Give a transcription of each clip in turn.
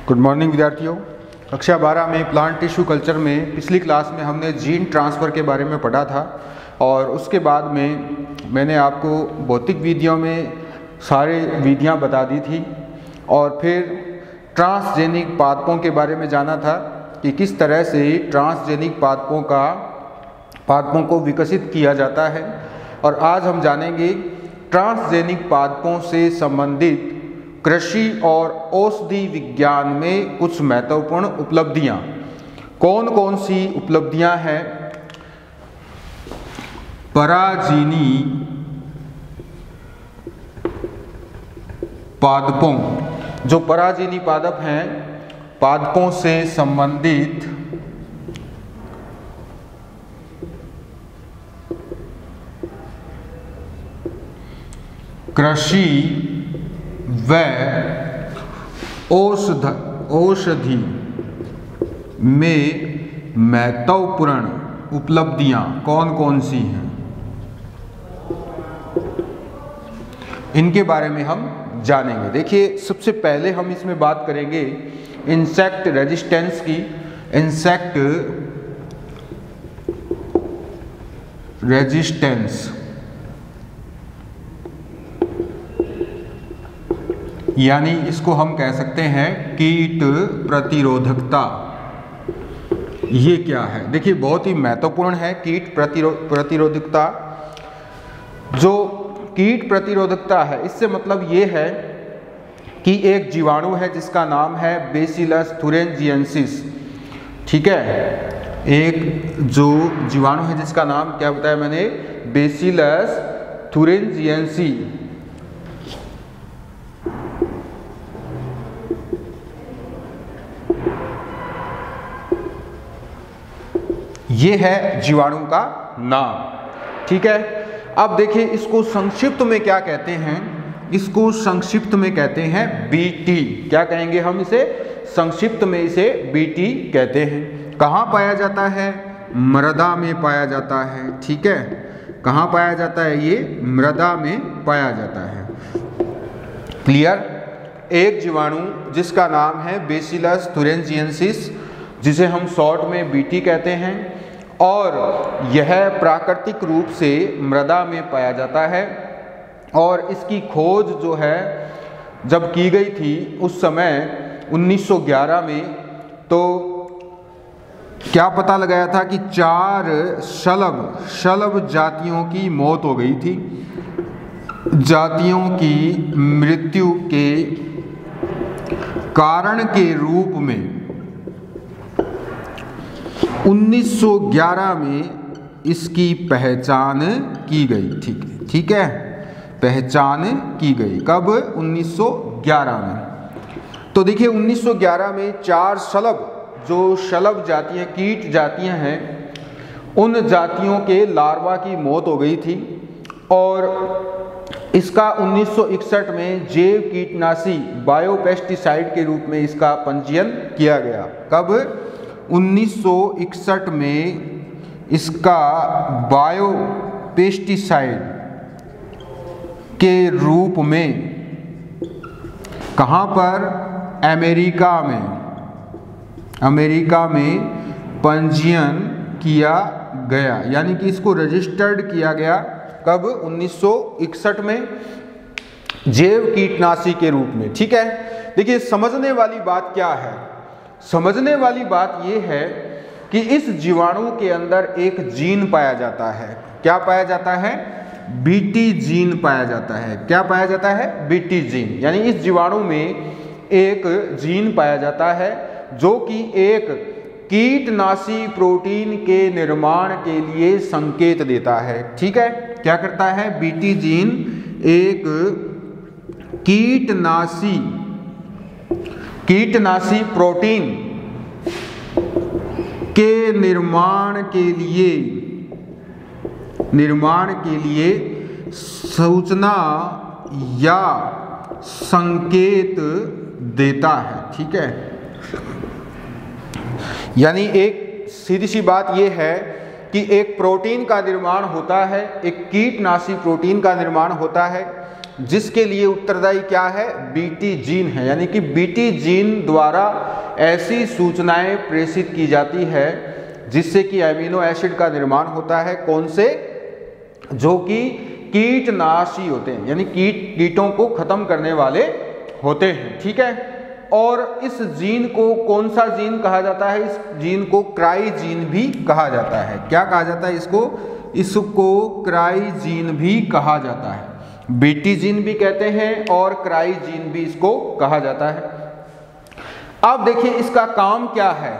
Good morning विद्यार्थियों। कक्षा 12 में प्लांट टिश्यू कल्चर में पिछली क्लास में हमने जीन ट्रांसफ़र के बारे में पढ़ा था और उसके बाद में मैंने आपको भौतिक विधियों में सारे विधियां बता दी थी और फिर ट्रांसजेनिक पादपों के बारे में जाना था कि किस तरह से ट्रांसजेनिक पादपों को विकसित किया जाता है। और आज हम जानेंगे ट्रांसजेनिक पादपों से संबंधित कृषि और औषधि विज्ञान में कुछ महत्वपूर्ण उपलब्धियां। कौन कौन सी उपलब्धियां हैं? पराजीनी पादपों, जो पराजीनी पादप हैं, पादपों से संबंधित कृषि व औषधि में महत्वपूर्ण उपलब्धियां कौन कौन सी हैं, इनके बारे में हम जानेंगे। देखिए, सबसे पहले हम इसमें बात करेंगे इंसेक्ट रेजिस्टेंस की। इंसेक्ट रेजिस्टेंस यानी इसको हम कह सकते हैं कीट प्रतिरोधकता। ये क्या है? देखिए, बहुत ही महत्वपूर्ण है कीट प्रतिरोधकता। जो कीट प्रतिरोधकता है, इससे मतलब ये है कि एक जीवाणु है जिसका नाम है बेसिलस थुरिंजिएंसिस। ठीक है, एक जो जीवाणु है जिसका नाम क्या बताया मैंने, बेसिलस थुरिंजिएंसी। ये है जीवाणु का नाम। ठीक है, अब देखिए इसको संक्षिप्त में क्या कहते हैं? इसको संक्षिप्त में कहते हैं बीटी। क्या कहेंगे हम इसे? संक्षिप्त में इसे बीटी कहते हैं। कहाँ पाया जाता है? मृदा में पाया जाता है। ठीक है, कहाँ पाया जाता है? ये मृदा में पाया जाता है। क्लियर? एक जीवाणु जिसका नाम है बेसिलस थुरिंजिएंसिस, जिसे हम शॉर्ट में बीटी कहते हैं, और यह प्राकृतिक रूप से मृदा में पाया जाता है। और इसकी खोज जो है जब की गई थी उस समय 1911 में, तो क्या पता लगाया था कि 4 शलभ जातियों की मौत हो गई थी। जातियों की मृत्यु के कारण के रूप में 1911 में इसकी पहचान की गई। ठीक है, पहचान की गई। कब? 1911 में। तो देखिए 1911 में 4 शलभ जातियां, कीट जातियां हैं, उन जातियों के लार्वा की मौत हो गई थी। और इसका 1961 में जैव कीटनाशी बायोपेस्टिसाइड के रूप में इसका पंजीयन किया गया। कब? 1961 में इसका बायोपेस्टिसाइड के रूप में, कहाँ पर? अमेरिका में पंजीयन किया गया, यानी कि इसको रजिस्टर्ड किया गया। कब? 1961 में जैव कीटनाशी के रूप में। ठीक है, देखिए समझने वाली बात क्या है? समझने वाली बात यह है कि इस जीवाणु के अंदर एक जीन पाया जाता है। क्या पाया जाता है? बीटी जीन पाया जाता है। क्या पाया जाता है? BT gene. यानी इस जीवाणु में एक जीन पाया जाता है जो कि एक कीटनाशी प्रोटीन के निर्माण के लिए संकेत देता है। ठीक है, क्या करता है? बीटी जीन एक कीटनाशी प्रोटीन के निर्माण के लिए सूचना या संकेत देता है। ठीक है, यानी एक सीधी सी बात यह है कि एक प्रोटीन का निर्माण होता है, एक कीटनाशी प्रोटीन का निर्माण होता है जिसके लिए उत्तरदायी क्या है, बीटी जीन है। यानी कि बीटी जीन द्वारा ऐसी सूचनाएं प्रेषित की जाती है जिससे कि एमिनो एसिड का निर्माण होता है। कौन से, जो कि कीटनाशी होते हैं, यानी कीटों को खत्म करने वाले होते हैं। ठीक है, और इस जीन को कौन सा जीन कहा जाता है, इस जीन को क्राइजीन भी कहा जाता है। क्या कहा जाता है इसको क्राइजीन भी कहा जाता है। बीटी जीन भी कहते हैं और क्राइजीन भी इसको कहा जाता है। अब देखिए इसका काम क्या है।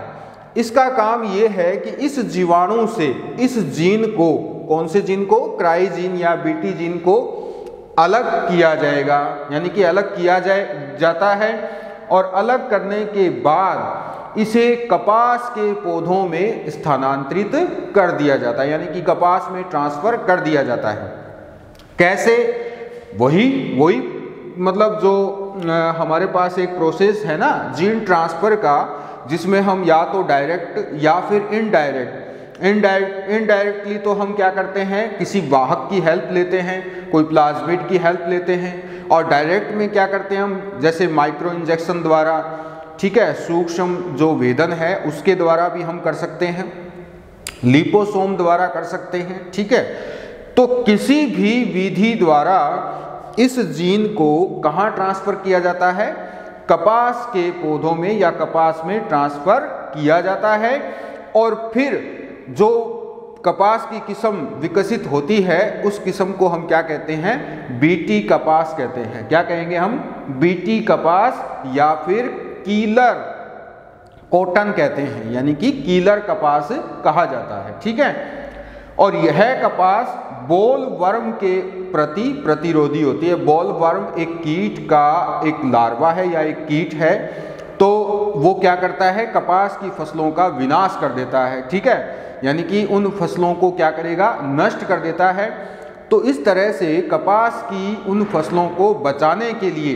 इसका काम ये है कि इस जीवाणु से इस जीन को, कौन से जीन को, क्राइजीन या बीटी जीन को अलग किया जाएगा, यानी कि अलग किया जाता है। और अलग करने के बाद इसे कपास के पौधों में स्थानांतरित कर दिया जाता है, यानी कि कपास में ट्रांसफर कर दिया जाता है। कैसे, वही मतलब जो हमारे पास एक प्रोसेस है ना जीन ट्रांसफर का, जिसमें हम या तो डायरेक्ट या फिर इनडायरेक्टली तो हम क्या करते हैं, किसी वाहक की हेल्प लेते हैं, कोई प्लाज्मिड की हेल्प लेते हैं। और डायरेक्ट में क्या करते हैं हम, जैसे माइक्रो इंजेक्शन द्वारा, ठीक है, सूक्ष्म जो वेदन है उसके द्वारा भी हम कर सकते हैं, लिपोसोम द्वारा कर सकते हैं। ठीक है, तो किसी भी विधि द्वारा इस जीन को कहाँ ट्रांसफर किया जाता है, कपास के पौधों में या कपास में ट्रांसफर किया जाता है। और फिर जो कपास की किस्म विकसित होती है उस किस्म को हम क्या कहते हैं, बीटी कपास कहते हैं। क्या कहेंगे हम, बीटी कपास या फिर कीलर कॉटन कहते हैं, यानी कि कीलर कपास कहा जाता है। ठीक है, और यह कपास बॉल वर्म के प्रति प्रतिरोधी होती है। बॉल वर्म एक कीट का एक लार्वा है या एक कीट है, तो वो क्या करता है, कपास की फसलों का विनाश कर देता है। ठीक है, यानी कि उन फसलों को क्या करेगा, नष्ट कर देता है। तो इस तरह से कपास की उन फसलों को बचाने के लिए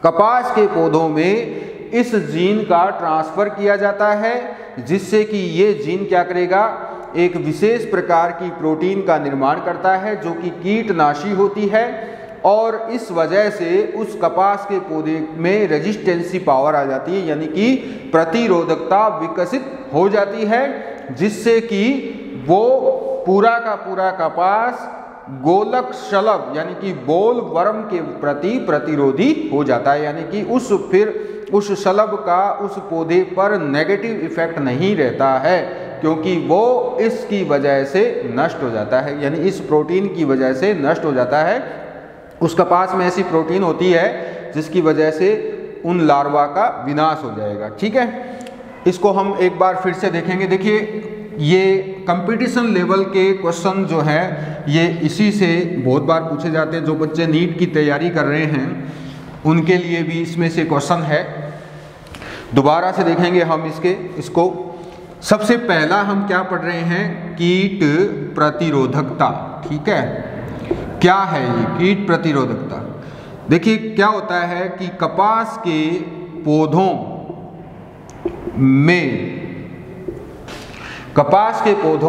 कपास के पौधों में इस जीन का ट्रांसफर किया जाता है, जिससे कि ये जीन क्या करेगा, एक विशेष प्रकार की प्रोटीन का निर्माण करता है जो कि कीटनाशी होती है। और इस वजह से उस कपास के पौधे में रेजिस्टेंसी पावर आ जाती है, यानी कि प्रतिरोधकता विकसित हो जाती है, जिससे कि वो पूरा का पूरा कपास गोलक शलभ यानी कि बॉल वर्म के प्रति प्रतिरोधी हो जाता है। यानी कि उस शलभ का उस पौधे पर नेगेटिव इफेक्ट नहीं रहता है, क्योंकि वो इसकी वजह से नष्ट हो जाता है, यानी इस प्रोटीन की वजह से नष्ट हो जाता है। उस कपास में ऐसी प्रोटीन होती है जिसकी वजह से उन लार्वा का विनाश हो जाएगा। ठीक है, इसको हम एक बार फिर से देखेंगे। देखिए ये कंपटीशन लेवल के क्वेश्चन जो है ये इसी से बहुत बार पूछे जाते हैं। जो बच्चे नीट की तैयारी कर रहे हैं उनके लिए भी इसमें से क्वेश्चन है। दोबारा से देखेंगे हम इसको। सबसे पहला हम क्या पढ़ रहे हैं, कीट प्रतिरोधकता। ठीक है, क्या है ये कीट प्रतिरोधकता। देखिए क्या होता है कि कपास के पौधों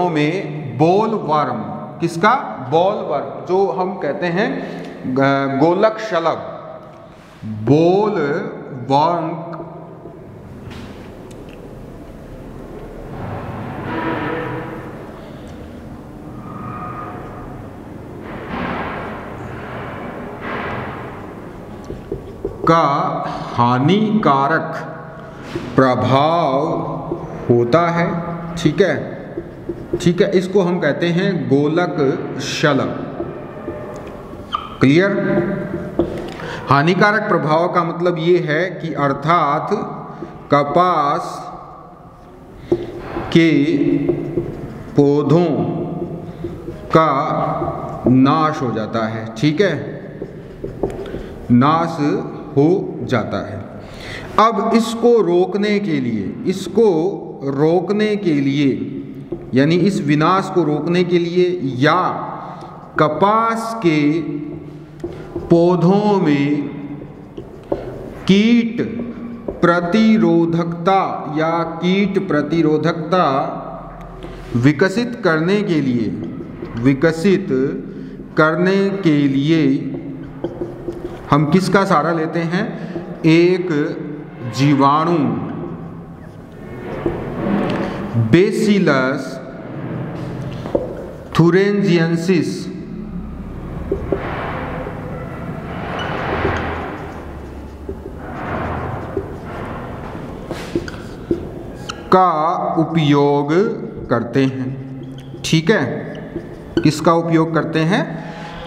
में बॉल वर्म, किसका, बॉल वर्म, जो हम कहते हैं गोलक शलभ, बॉल वर्म का हानिकारक प्रभाव होता है। ठीक है, इसको हम कहते हैं गोलक शलभ। क्लियर। हानिकारक प्रभाव का मतलब ये है कि अर्थात कपास के पौधों का नाश हो जाता है। ठीक है, नाश हो जाता है। अब इसको रोकने के लिए यानी इस विनाश को रोकने के लिए या कपास के पौधों में कीट प्रतिरोधकता विकसित करने के लिए हम किसका सहारा लेते हैं? एक जीवाणु बेसिलस थुरिंजिएंसिस का उपयोग करते हैं। ठीक है, किसका उपयोग करते हैं?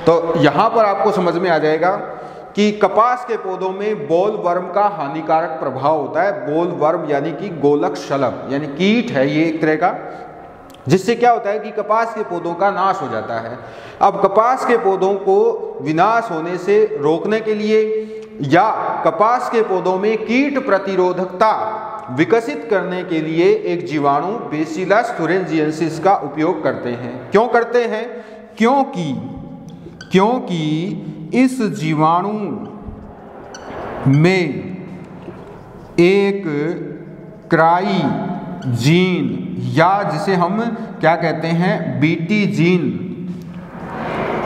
तो यहां पर आपको समझ में आ जाएगा कि कपास के पौधों में बोलवर्म का हानिकारक प्रभाव होता है। बोलवर्म यानी कि गोलक शलभ यानी कीट है ये एक तरह का, जिससे क्या होता है कि कपास के पौधों का नाश हो जाता है। अब कपास के पौधों को विनाश होने से रोकने के लिए या कपास के पौधों में कीट प्रतिरोधकता विकसित करने के लिए एक जीवाणु बेसिलस थुरिंजिएंसिस का उपयोग करते हैं। क्यों करते हैं? क्योंकि इस जीवाणु में एक क्राई जीन या जिसे हम क्या कहते हैं बीटी जीन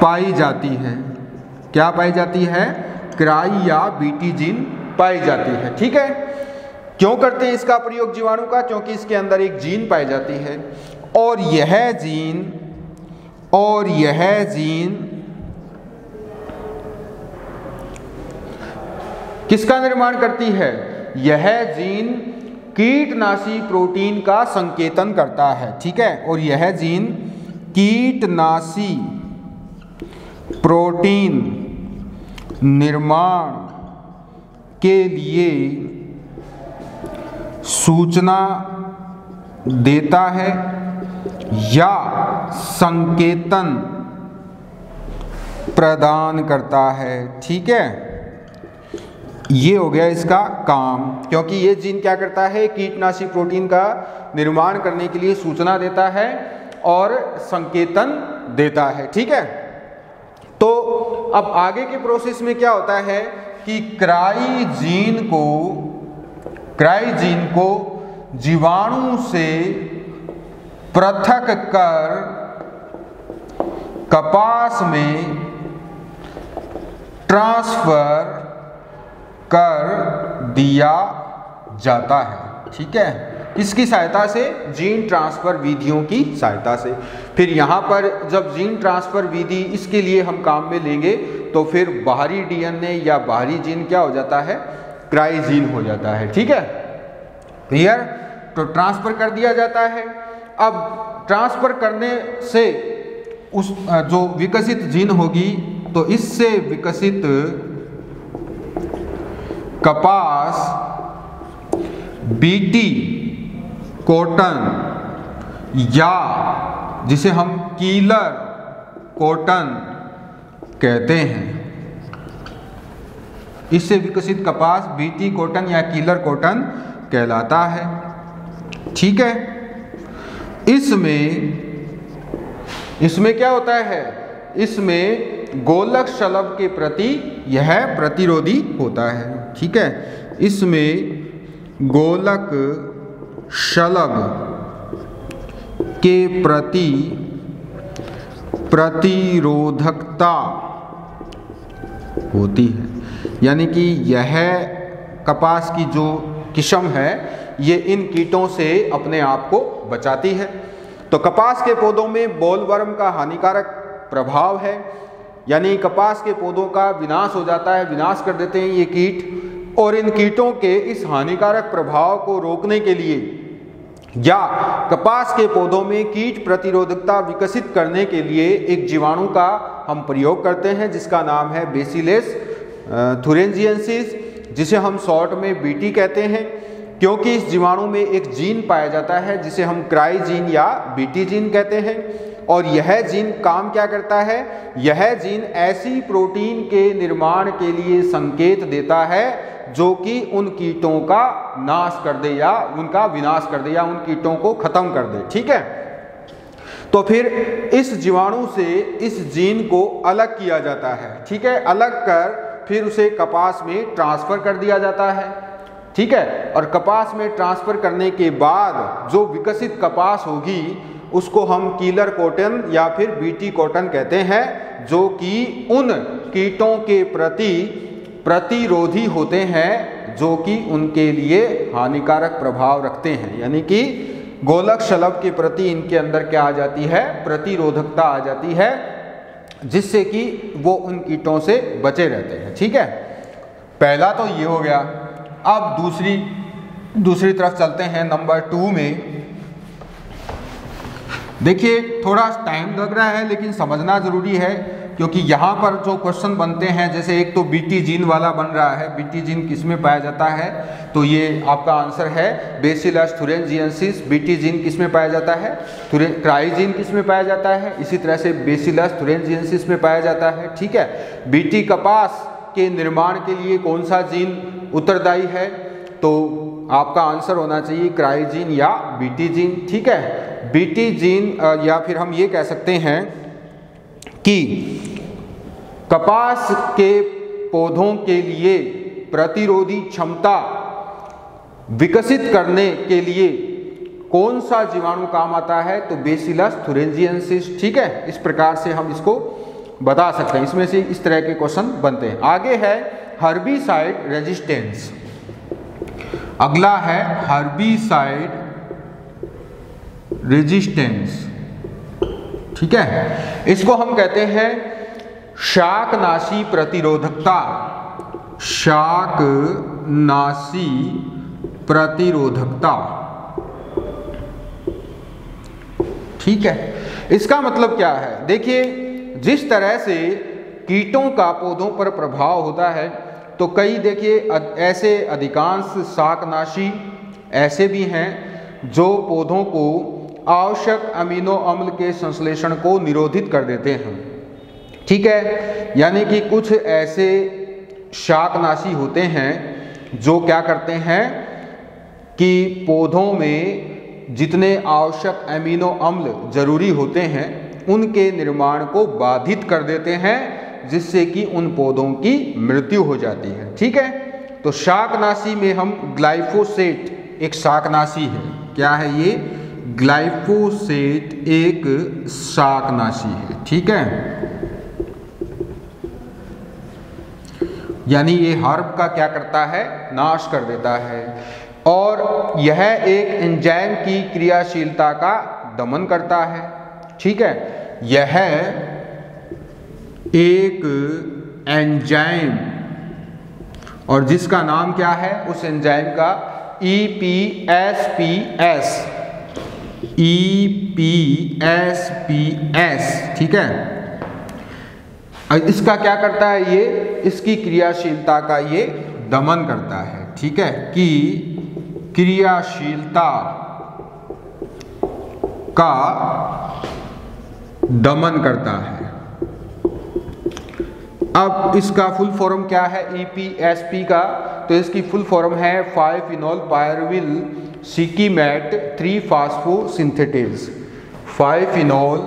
पाई जाती है। क्या पाई जाती है? क्राई या बीटी जीन पाई जाती है। ठीक है, क्यों करते हैं इसका प्रयोग जीवाणु का? क्योंकि इसके अंदर एक जीन पाई जाती है और यह जीन किसका निर्माण करती है? यह जीन कीटनाशी प्रोटीन का संकेतन करता है। ठीक है, और यह जीन कीटनाशी प्रोटीन निर्माण के लिए सूचना देता है या संकेतन प्रदान करता है। ठीक है, ये हो गया इसका काम। क्योंकि ये जीन क्या करता है? कीटनाशी प्रोटीन का निर्माण करने के लिए सूचना देता है और संकेतन देता है। ठीक है, तो अब आगे के प्रोसेस में क्या होता है कि क्राई जीन को जीवाणु से पृथक कर कपास में ट्रांसफर कर दिया जाता है। ठीक है, किसकी सहायता से? जीन ट्रांसफर विधियों की सहायता से। फिर यहाँ पर जब जीन ट्रांसफर विधि इसके लिए हम काम में लेंगे तो फिर बाहरी डीएनए या बाहरी जीन क्या हो जाता है? क्राई जीन हो जाता है। ठीक है, क्लियर? तो ट्रांसफर कर दिया जाता है। अब ट्रांसफर करने से उस जो विकसित जीन होगी तो इससे विकसित कपास बीटी कॉटन या जिसे हम कीलर कॉटन कहते हैं, इससे विकसित कपास बीटी कॉटन या कीलर कॉटन कहलाता है। ठीक है, इसमें क्या होता है? इसमें गोलक शलभ के प्रति यह प्रतिरोधी होता है। ठीक है, इसमें गोलक शलभ के प्रति प्रतिरोधकता होती है। यानी कि यह कपास की जो किस्म है ये इन कीटों से अपने आप को बचाती है। तो कपास के पौधों में बोलवर्म का हानिकारक प्रभाव है, यानी कपास के पौधों का विनाश हो जाता है, विनाश कर देते हैं ये कीट। और इन कीटों के इस हानिकारक प्रभाव को रोकने के लिए या कपास के पौधों में कीट प्रतिरोधकता विकसित करने के लिए एक जीवाणु का हम प्रयोग करते हैं जिसका नाम है बेसिलस थुरिंजिएंसिस, जिसे हम शॉर्ट में बीटी कहते हैं। क्योंकि इस जीवाणु में एक जीन पाया जाता है जिसे हम क्राई जीन या बीटी जीन कहते हैं। और यह जीन काम क्या करता है? यह जीन ऐसी प्रोटीन के निर्माण के लिए संकेत देता है जो कि उन कीटों का नाश कर दे या उनका विनाश कर दे या उन कीटों को खत्म कर दे। ठीक है, तो फिर इस जीवाणु से इस जीन को अलग किया जाता है। ठीक है, अलग कर फिर उसे कपास में ट्रांसफर कर दिया जाता है। ठीक है, और कपास में ट्रांसफर करने के बाद जो विकसित कपास होगी उसको हम कीलर कॉटन या फिर बीटी कॉटन कहते हैं, जो कि उन कीटों के प्रति प्रतिरोधी होते हैं जो कि उनके लिए हानिकारक प्रभाव रखते हैं, यानी कि गोलक शलभ के प्रति इनके अंदर क्या आ जाती है, प्रतिरोधकता आ जाती है, जिससे कि वो उन कीटों से बचे रहते हैं। ठीक है, पहला तो ये हो गया। अब दूसरी तरफ चलते हैं नंबर 2 में। देखिए थोड़ा टाइम लग रहा है लेकिन समझना जरूरी है, क्योंकि यहाँ पर जो क्वेश्चन बनते हैं, जैसे एक तो बीटी जीन वाला बन रहा है, बीटी जीन किस में पाया जाता है, तो ये आपका आंसर है बेसिलस थुरिंजिएंसिस। बीटी जीन किस में पाया जाता है, क्राइजीन किस में पाया जाता है, इसी तरह से बेसिलस थुरिंजिएंसिस में पाया जाता है। ठीक है, बीटी कपास के निर्माण के लिए कौन सा जीन उत्तरदायी है, तो आपका आंसर होना चाहिए क्राइजीन या बीटी जीन। ठीक है, बीटी जीन या फिर हम ये कह सकते हैं कि कपास के पौधों के लिए प्रतिरोधी क्षमता विकसित करने के लिए कौन सा जीवाणु काम आता है, तो बेसिलस थुरिंजिएंसिस। ठीक है, इस प्रकार से हम इसको बता सकते हैं, इसमें से इस तरह के क्वेश्चन बनते हैं। आगे है हर्बिसाइड रेजिस्टेंस। अगला है हर्बिसाइड रेजिस्टेंस। ठीक है, इसको हम कहते हैं शाकनाशी प्रतिरोधकता। शाकनाशी प्रतिरोधकता। ठीक है, इसका मतलब क्या है, देखिए जिस तरह से कीटों का पौधों पर प्रभाव होता है, तो कई देखिए ऐसे अधिकांश शाकनाशी ऐसे भी हैं जो पौधों को आवश्यक अमीनो अम्ल के संश्लेषण को निरोधित कर देते हैं। ठीक है, यानी कि कुछ ऐसे शाकनाशी होते हैं जो क्या करते हैं कि पौधों में जितने आवश्यक अमीनो अम्ल जरूरी होते हैं उनके निर्माण को बाधित कर देते हैं, जिससे कि उन पौधों की मृत्यु हो जाती है। ठीक है, तो शाकनाशी में हम ग्लाइफोसेट एक शाकनाशी है। क्या है ये, ग्लाइफोसेट एक शाकनाशी है। ठीक है, यानी ये हर्ब का क्या करता है, नाश कर देता है, और यह एक एंजाइम की क्रियाशीलता का दमन करता है। ठीक है, यह एक एंजाइम, और जिसका नाम क्या है उस एंजाइम का, EPSPS। EPSPS। ठीक है, इसका क्या करता है, ये इसकी क्रियाशीलता का ये दमन करता है। ठीक है, कि क्रियाशीलता का दमन करता है। अब इसका फुल फॉर्म क्या है EPSP का, तो इसकी फुल फॉर्म है 5-फिनोल पायरुविल सिकीमेट 3-फॉस्फोसिंथेटेज। 5-फिनोल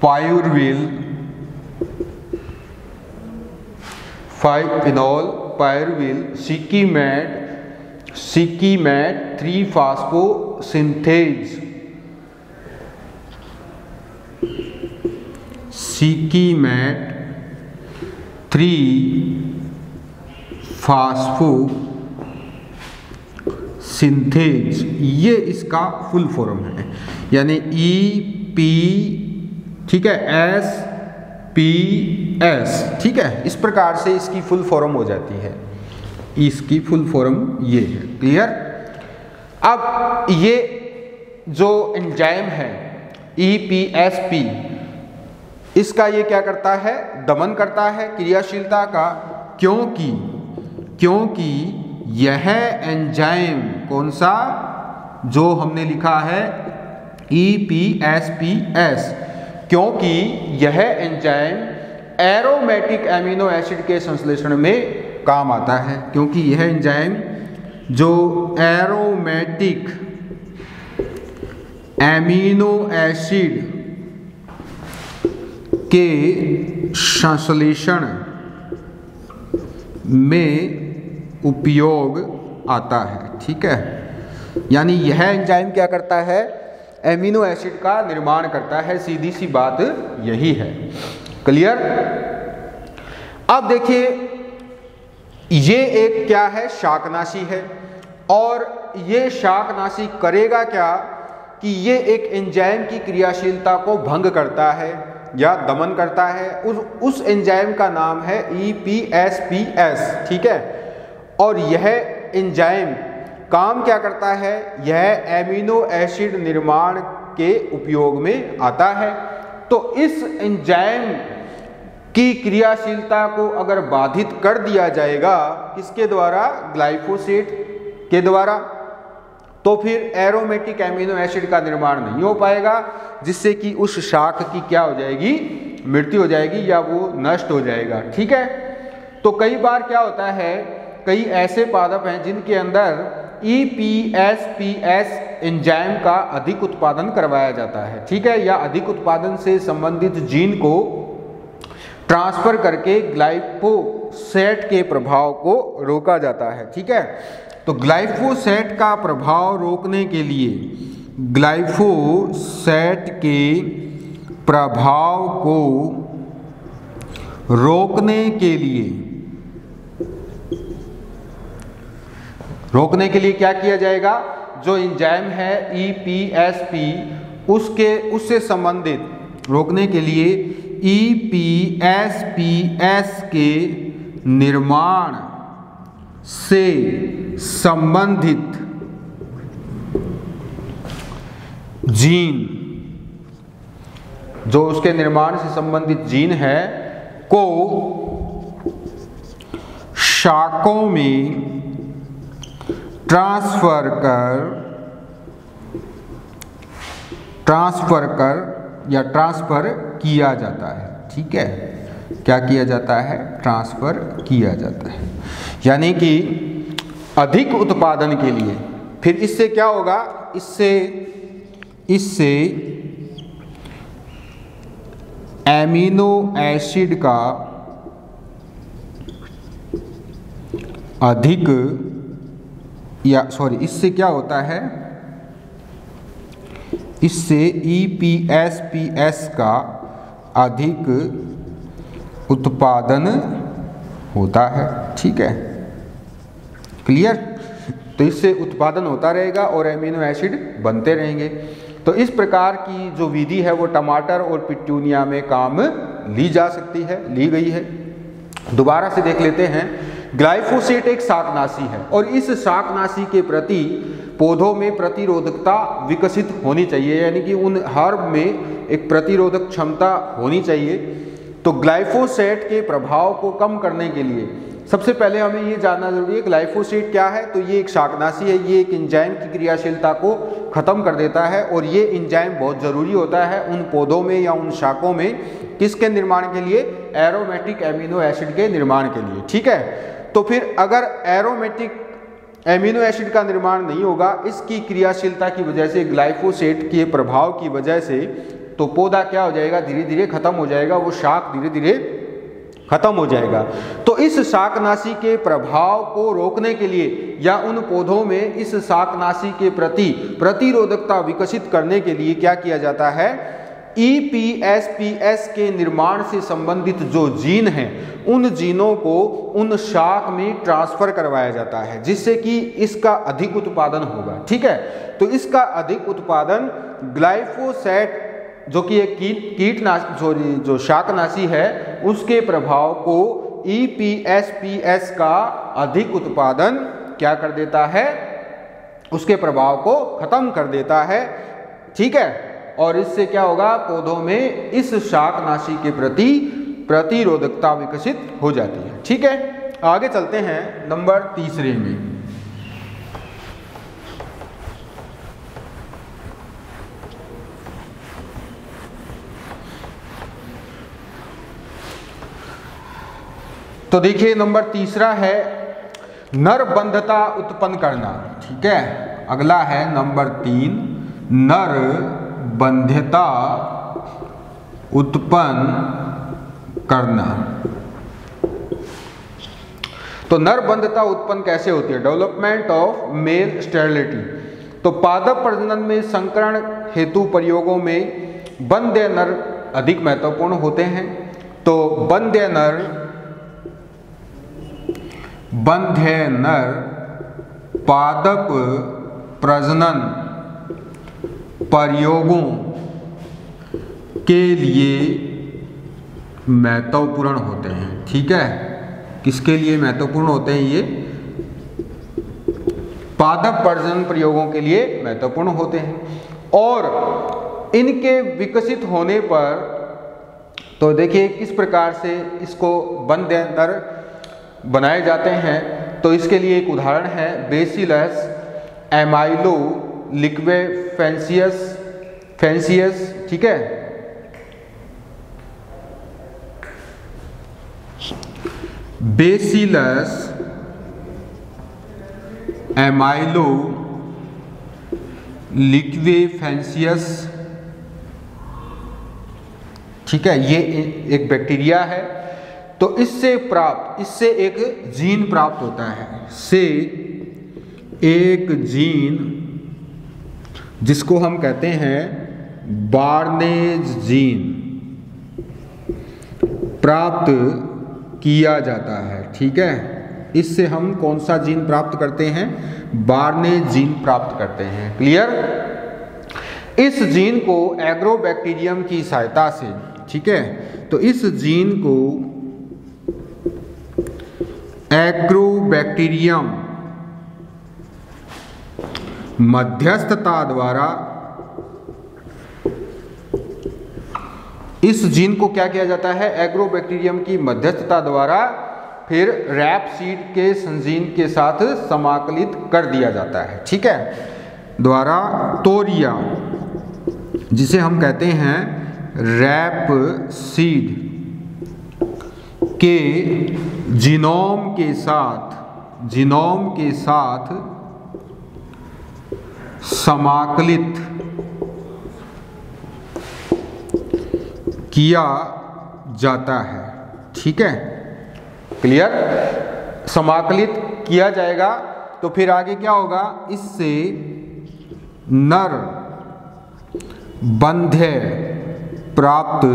पायरुविल 5-फिनोल पायरुविल सिकीमेट 3-फॉस्फोसिंथेज। सिकीमेट 3-फॉस्फोसिंथेज, ये इसका फुल फॉर्म है, यानी EP, ठीक है, SPS। ठीक है, इस प्रकार से इसकी फुल फॉर्म हो जाती है, इसकी फुल फॉर्म ये है। क्लियर। अब ये जो एंजाइम है EPSP, इसका ये क्या करता है, दमन करता है क्रियाशीलता का, क्योंकि यह एंजाइम कौन सा, जो हमने लिखा है EPSPS, क्योंकि यह एंजाइम एरोमेटिक एमिनो एसिड के संश्लेषण में काम आता है। क्योंकि यह एंजाइम जो एरोमेटिक एमिनो एसिड के संश्लेषण में उपयोग आता है। ठीक है, यानी यह एंजाइम क्या करता है, एमिनो एसिड का निर्माण करता है। सीधी सी बात यही है। क्लियर? अब देखिए, ये एक क्या है, शाकनाशी है, और ये शाकनाशी करेगा क्या कि ये एक एंजाइम की क्रियाशीलता को भंग करता है या दमन करता है। उस एंजाइम का नाम है EPSPS, ठीक है। और यह एंजाइम काम क्या करता है, यह एमिनो एसिड निर्माण के उपयोग में आता है। तो इस एंजाइम की क्रियाशीलता को अगर बाधित कर दिया जाएगा, किसके द्वारा, ग्लाइफोसेट के द्वारा, तो फिर एरोमेटिक एमिनो एसिड का निर्माण नहीं हो पाएगा, जिससे कि उस शाक की क्या हो जाएगी, मृत्यु हो जाएगी या वो नष्ट हो जाएगा। ठीक है। तो कई बार क्या होता है, कई ऐसे पादप हैं जिनके अंदर EPSPS एंजाइम का अधिक उत्पादन करवाया जाता है, ठीक है, या अधिक उत्पादन से संबंधित जीन को ट्रांसफर करके ग्लाइफोसेट के प्रभाव को रोका जाता है। ठीक है। तो ग्लाइफोसेट का प्रभाव रोकने के लिए, ग्लाइफोसेट के प्रभाव को रोकने के लिए क्या किया जाएगा, जो एंजाइम है EPSP उससे संबंधित, रोकने के लिए EPSPS के निर्माण से संबंधित जीन, जो उसके निर्माण से संबंधित जीन है, को शाकों में ट्रांसफर किया जाता है। ठीक है, क्या किया जाता है, ट्रांसफर किया जाता है, यानी कि अधिक उत्पादन के लिए। फिर इससे क्या होगा, इससे एमिनो एसिड का अधिक, या सॉरी, इससे क्या होता है, इससे EPSPS का अधिक उत्पादन होता है। ठीक है, क्लियर। तो इससे उत्पादन होता रहेगा और एमिनो एसिड बनते रहेंगे। तो इस प्रकार की जो विधि है वो टमाटर और पिट्यूनिया में काम ली जा सकती है, ली गई है। दोबारा से देख लेते हैं। ग्लाइफोसेट एक शाकनाशी है और इस शाकनाशी के प्रति पौधों में प्रतिरोधकता विकसित होनी चाहिए, यानी कि उन हर्ब में एक प्रतिरोधक क्षमता होनी चाहिए। तो ग्लाइफोसेट के प्रभाव को कम करने के लिए सबसे पहले हमें ये जानना जरूरी है, ग्लाइफोसेट क्या है। तो ये एक शाकनाशी है, ये एक एंजाइम की क्रियाशीलता को खत्म कर देता है, और ये एंजाइम बहुत जरूरी होता है उन पौधों में या उन शाकों में, किसके निर्माण के लिए, एरोमेटिक एमिनो एसिड के निर्माण के लिए। ठीक है। तो फिर अगर एरोमेटिक एमिनो एसिड का निर्माण नहीं होगा इसकी क्रियाशीलता की वजह से, ग्लाइफोसेट के प्रभाव की वजह से, तो पौधा क्या हो जाएगा, धीरे धीरे खत्म हो जाएगा, वो शाक धीरे धीरे खत्म हो जाएगा। तो इस शाकनाशी के प्रभाव को रोकने के लिए या उन पौधों में इस शाकनाशी के प्रति प्रतिरोधकता विकसित करने के लिए क्या किया जाता है, EPSPS के निर्माण से संबंधित जो जीन हैं उन जीनों को उन शाक में ट्रांसफर करवाया जाता है, जिससे कि इसका अधिक उत्पादन होगा। ठीक है। तो इसका अधिक उत्पादन ग्लाइफोसेट, जो कि एक कीटनाशी, जो शाकनाशी है, उसके प्रभाव को EPSPS का अधिक उत्पादन क्या कर देता है, उसके प्रभाव को खत्म कर देता है। ठीक है। और इससे क्या होगा, पौधों में इस शाकनाशी के प्रति प्रतिरोधकता विकसित हो जाती है। ठीक है। आगे चलते हैं नंबर तीसरे में। तो देखिए नंबर तीसरा है नरबंधता उत्पन्न करना। ठीक है। अगला है नंबर 3, नरबंधता उत्पन्न करना। तो नरबंधता उत्पन्न कैसे होती है, डेवलपमेंट ऑफ मेल स्टेरिलिटी। तो पादप प्रजनन में संकरण हेतु प्रयोगों में बंध्य नर अधिक महत्वपूर्ण होते हैं। तो बंध्य नर पादप प्रजनन प्रयोगों के लिए महत्वपूर्ण होते हैं। ठीक है, किसके लिए महत्वपूर्ण होते हैं? ये पादप प्रजनन प्रयोगों के लिए महत्वपूर्ण होते हैं। और इनके विकसित होने पर तो देखिए किस प्रकार से इसको बंध्य नर बनाए जाते हैं। तो इसके लिए एक उदाहरण है बेसिलस एमाइलो लिक्वेफेंसियस। ठीक है, बेसिलस एमाइलो लिक्वेफेंसियस। ठीक है, ये एक बैक्टीरिया है। तो इससे एक जीन प्राप्त होता है, से एक जीन जिसको हम कहते हैं बार्नेज जीन प्राप्त किया जाता है। ठीक है, इससे हम कौन सा जीन प्राप्त करते हैं? बार्नेज जीन प्राप्त करते हैं। क्लियर? इस जीन को एग्रोबैक्टीरियम की सहायता से, ठीक है, तो इस जीन को एग्रोबैक्टीरियम मध्यस्थता द्वारा, इस जीन को क्या किया जाता है? एग्रोबैक्टीरियम की मध्यस्थता द्वारा फिर रैपसीड के संजीन के साथ समाकलित कर दिया जाता है। ठीक है, द्वारा तोरिया, जिसे हम कहते हैं रैपसीड के जीनोम के साथ समाकलित किया जाता है। ठीक है, क्लियर? समाकलित किया जाएगा तो फिर आगे क्या होगा? इससे नर बंध्य प्राप्त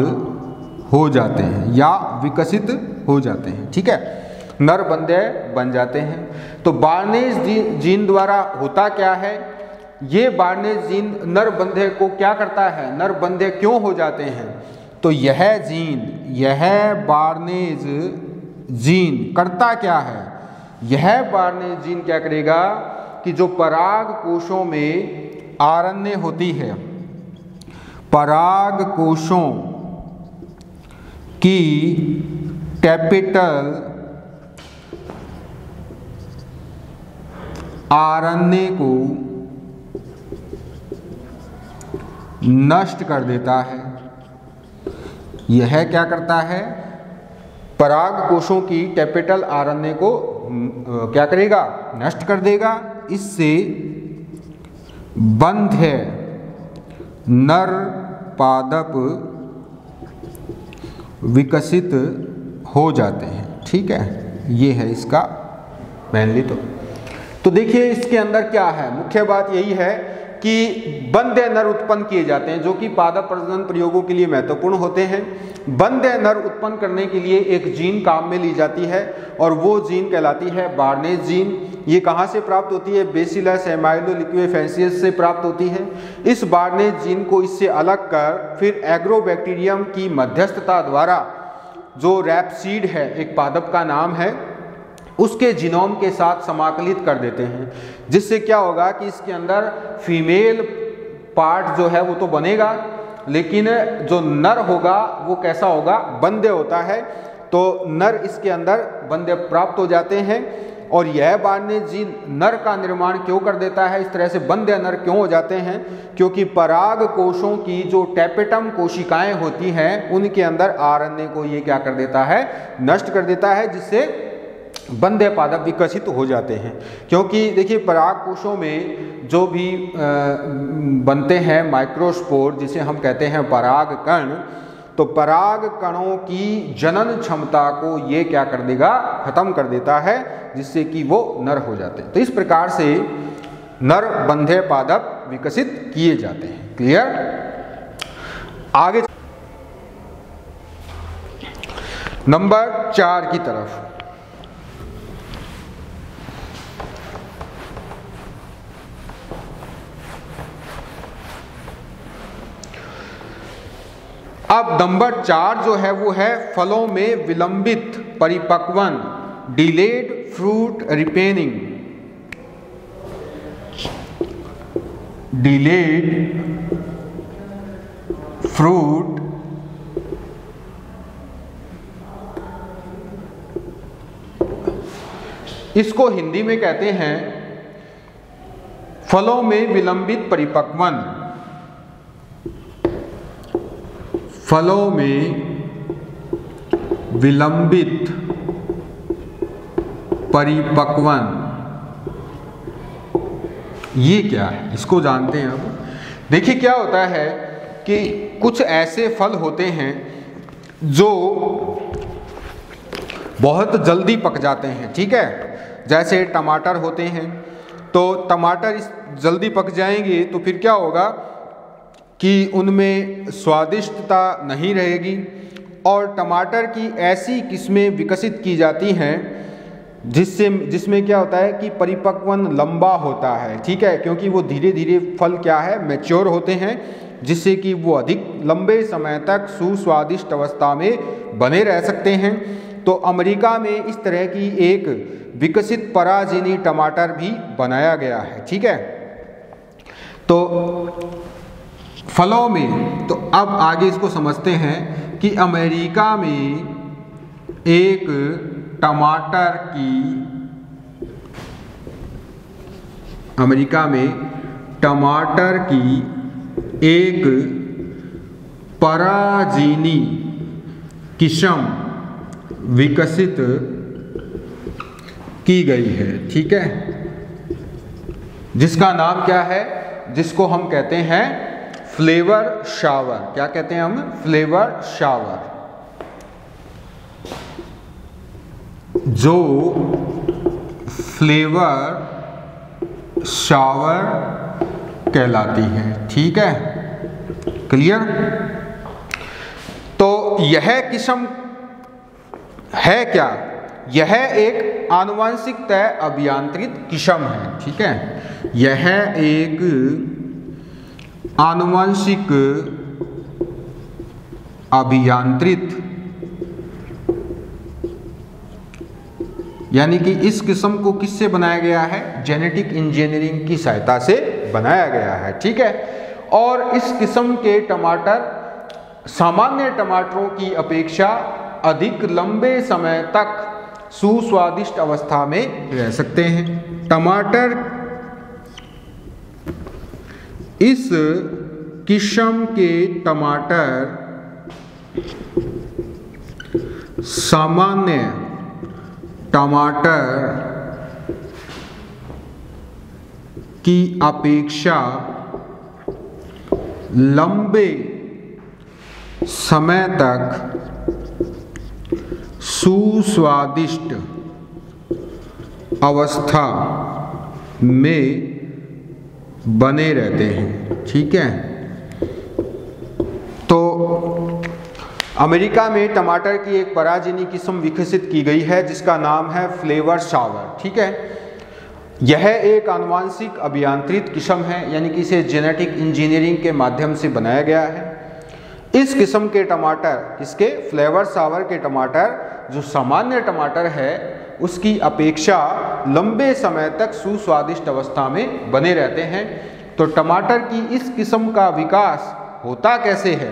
हो जाते हैं या विकसित हो जाते हैं। ठीक है, नर बंध्य बन जाते हैं। तो बार्नेज जीन द्वारा होता क्या है? ये बार्नेज जीन नर बंध्य को क्या करता है? नर बंध्य क्यों हो जाते हैं? तो यह बार्नेज जीन करता क्या है? यह बार्नेज जीन क्या करेगा कि जो पराग कोशों में आरण्य होती है, पराग कोशों की कैपिटल आरण्य को नष्ट कर देता है। यह क्या करता है? पराग कोशों की कैपिटल आरण्य को क्या करेगा? नष्ट कर देगा। इससे बंध्य नर पादप विकसित हो जाते हैं। ठीक है, ये है इसका मेनली। तो देखिए इसके अंदर क्या है, मुख्य बात यही है कि बंध्य नर उत्पन्न किए जाते हैं जो कि पादप प्रजनन प्रयोगों के लिए महत्वपूर्ण होते हैं। बंध्य नर उत्पन्न करने के लिए एक जीन काम में ली जाती है और वो जीन कहलाती है बार्नेज जीन। ये कहाँ से प्राप्त होती है? बेसिलस एमाइलो लिक्वेफेंसियस से प्राप्त होती है। इस बार्नेज जीन को इससे अलग कर फिर एग्रोबैक्टीरियम की मध्यस्थता द्वारा, जो रैपसीड है, एक पादप का नाम है, उसके जीनोम के साथ समाकलित कर देते हैं। जिससे क्या होगा कि इसके अंदर फीमेल पार्ट जो है वो तो बनेगा, लेकिन जो नर होगा वो कैसा होगा? बंध्य होता है। तो नर इसके अंदर बंध्य प्राप्त हो जाते हैं। और यह बार्नेज जीन नर का निर्माण क्यों कर देता है? इस तरह से बंध्य नर क्यों हो जाते हैं? क्योंकि पराग कोशों की जो टेपेटम कोशिकाएं होती हैं उनके अंदर आरएनए को ये क्या कर देता है? नष्ट कर देता है, जिससे बंध्य पादप विकसित हो जाते हैं। क्योंकि देखिए पराग कोशों में जो भी बनते हैं माइक्रोस्पोर, जिसे हम कहते हैं पराग कण, तो पराग कणों की जनन क्षमता को ये क्या कर देगा? खत्म कर देता है, जिससे कि वो नर हो जाते हैं। तो इस प्रकार से नरबंधे पादप विकसित किए जाते हैं। क्लियर? आगे नंबर 4 की तरफ। अब नंबर 4 जो है वो है फलों में विलंबित परिपक्वन, डिलेड फ्रूट रिपेनिंग। डिलेड फ्रूट इसको हिंदी में कहते हैं फलों में विलंबित परिपक्वन। फलों में विलंबित परिपक्वन, ये क्या है इसको जानते हैं। अब देखिए क्या होता है कि कुछ ऐसे फल होते हैं जो बहुत जल्दी पक जाते हैं, ठीक है। जैसे टमाटर होते हैं, तो टमाटर जल्दी पक जाएंगे तो फिर क्या होगा कि उनमें स्वादिष्टता नहीं रहेगी, और टमाटर की ऐसी किस्में विकसित की जाती हैं जिसमें क्या होता है कि परिपक्वन लंबा होता है, ठीक है, क्योंकि वो धीरे धीरे फल क्या है मैच्योर होते हैं, जिससे कि वो अधिक लंबे समय तक सुस्वादिष्ट अवस्था में बने रह सकते हैं। तो अमेरिका में इस तरह की एक विकसित पराजीनी टमाटर भी बनाया गया है, ठीक है। तो फलों में, तो अब आगे इसको समझते हैं कि अमेरिका में एक टमाटर की एक पराजीनी किस्म विकसित की गई है, ठीक है, जिसका नाम क्या है, जिसको हम कहते हैं फ्लेवर शावर। क्या कहते हैं हम? फ्लेवर शावर, जो फ्लेवर शावर कहलाती है, ठीक है। क्लियर? तो यह किस्म है क्या? यह एक आनुवंशिकतः अभियांत्रित किस्म है, ठीक है। यह एक आनुवंशिक अभियांत्रित, यानी कि इस किस्म को किससे बनाया गया है? जेनेटिक इंजीनियरिंग की सहायता से बनाया गया है, ठीक है। और इस किस्म के टमाटर सामान्य टमाटरों की अपेक्षा अधिक लंबे समय तक सुस्वादिष्ट अवस्था में रह सकते हैं। टमाटर इस किस्म के टमाटर सामान्य टमाटर की अपेक्षा लंबे समय तक सुस्वादिष्ट अवस्था में बने रहते हैं, ठीक है। तो अमेरिका में टमाटर की एक पराजीनी किस्म विकसित की गई है जिसका नाम है फ्लेवर शावर, ठीक है। यह एक आनुवंशिक अभियांत्रित किस्म है, यानी कि इसे जेनेटिक इंजीनियरिंग के माध्यम से बनाया गया है। इस किस्म के टमाटर, इसके फ्लेवर शावर के टमाटर, जो सामान्य टमाटर है उसकी अपेक्षा लंबे समय तक सुस्वादिष्ट अवस्था में बने रहते हैं। तो टमाटर की इस किस्म का विकास होता कैसे है?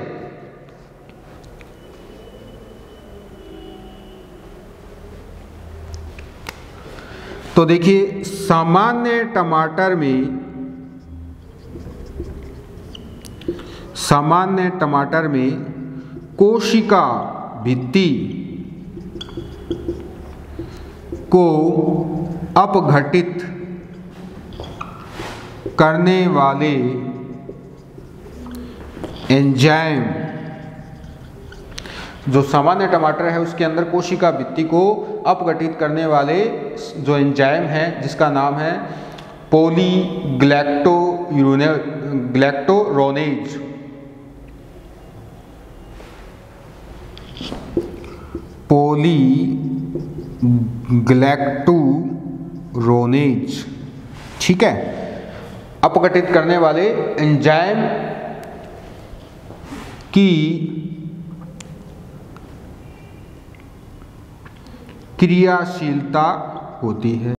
तो देखिए, सामान्य टमाटर में कोशिका भित्ति को अपघटित करने वाले एंजाइम, जो सामान्य टमाटर है उसके अंदर कोशिका भित्ति को अपघटित करने वाले जो एंजाइम है जिसका नाम है ग्लैक्टोरोनेज, पॉलीग्लैक्टोरोनेज, ठीक है, अपघटित करने वाले एंजाइम की क्रियाशीलता होती है।